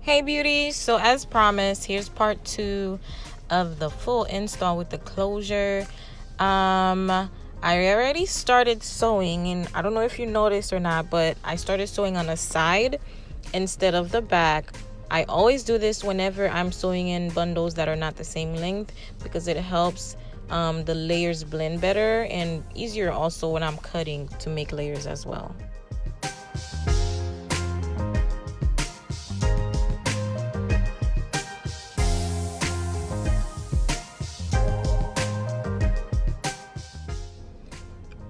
Hey beauties, so as promised, here's part 2 of the full install with the closure. I already started sewing, and I don't know if you noticed or not, but I started sewing on the side instead of the back. I always do this whenever I'm sewing in bundles that are not the same length because it helps the layers blend better and easier also when I'm cutting to make layers as well.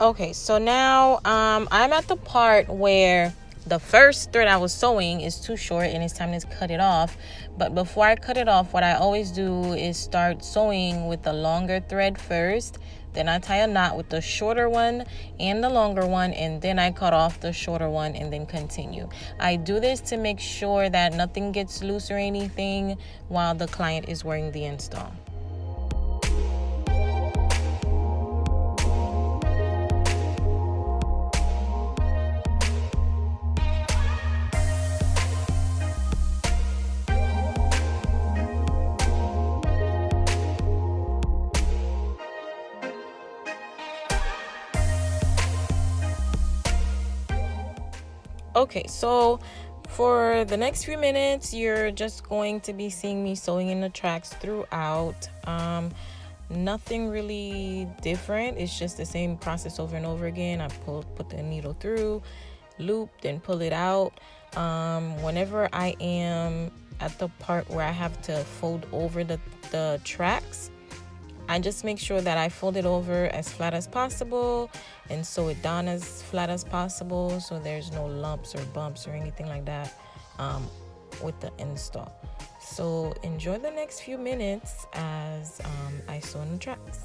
Okay, so now I'm at the part where the first thread I was sewing is too short and it's time to cut it off. But before I cut it off, what I always do is start sewing with the longer thread first. Then I tie a knot with the shorter one and the longer one, and then I cut off the shorter one and then continue. I do this to make sure that nothing gets loose or anything while the client is wearing the install. Okay, so for the next few minutes, you're just going to be seeing me sewing in the tracks throughout. Nothing really different. It's just the same process over and over again. I put the needle through, loop, then pull it out. Whenever I am at the part where I have to fold over the tracks, I just make sure that I fold it over as flat as possible and sew it down as flat as possible so there's no lumps or bumps or anything like that with the install. So enjoy the next few minutes as I sew in the tracks.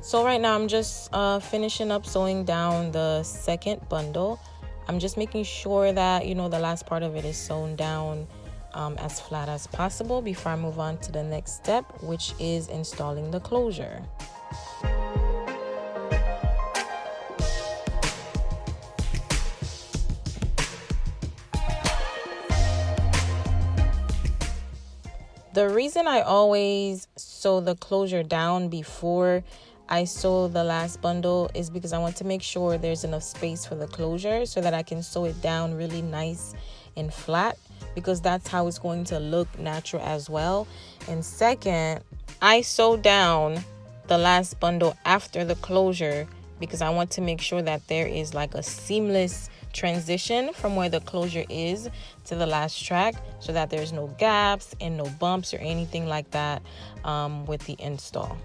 So right now I'm just finishing up sewing down the second bundle. I'm just making sure that, the last part of it is sewn down as flat as possible before I move on to the next step, which is installing the closure. The reason I always sew the closure down before I sew the last bundle is because I want to make sure there's enough space for the closure so that I can sew it down really nice and flat, because that's how it's going to look natural as well. And second, I sew down the last bundle after the closure because I want to make sure that there is like a seamless transition from where the closure is to the last track, so that there's no gaps and no bumps or anything like that with the install.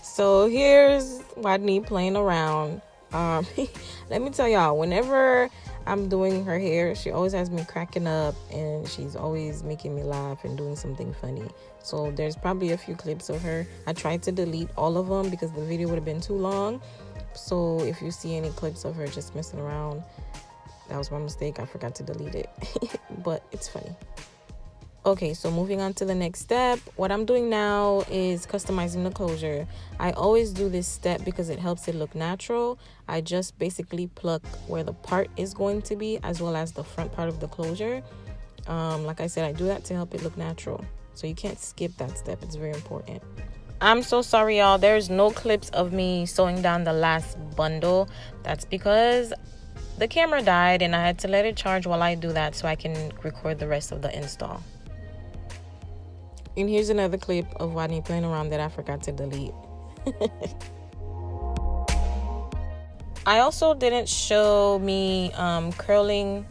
So here's Rodney playing around. Let me tell y'all, whenever I'm doing her hair, she always has me cracking up, and she's always making me laugh and doing something funny. So there's probably a few clips of her. I tried to delete all of them because the video would have been too long. So if you see any clips of her just messing around, that was my mistake. I forgot to delete it, but it's funny. Okay, so moving on to the next step. What I'm doing now is customizing the closure. I always do this step because it helps it look natural. I just basically pluck where the part is going to be, as well as the front part of the closure. Like I said, I do that to help it look natural. So you can't skip that step. It's very important. I'm so sorry, y'all. There's no clips of me sewing down the last bundle. That's because the camera died and I had to let it charge while I do that so I can record the rest of the install. And here's another clip of Rodney playing around that I forgot to delete. I also didn't show me curling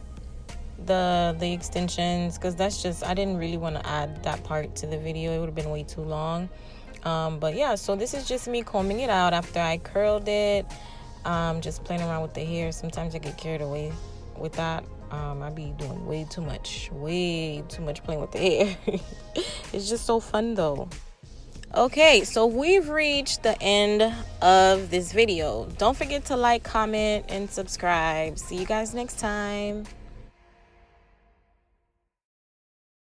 the extensions, because that's just, I didn't really want to add that part to the video. It would have been way too long. But yeah, so this is just me combing it out after I curled it. Just playing around with the hair. Sometimes I get carried away with that. I be doing way too much playing with the hair. It's just so fun though. Okay, so we've reached the end of this video. Don't forget to like, comment, and subscribe. See you guys next time.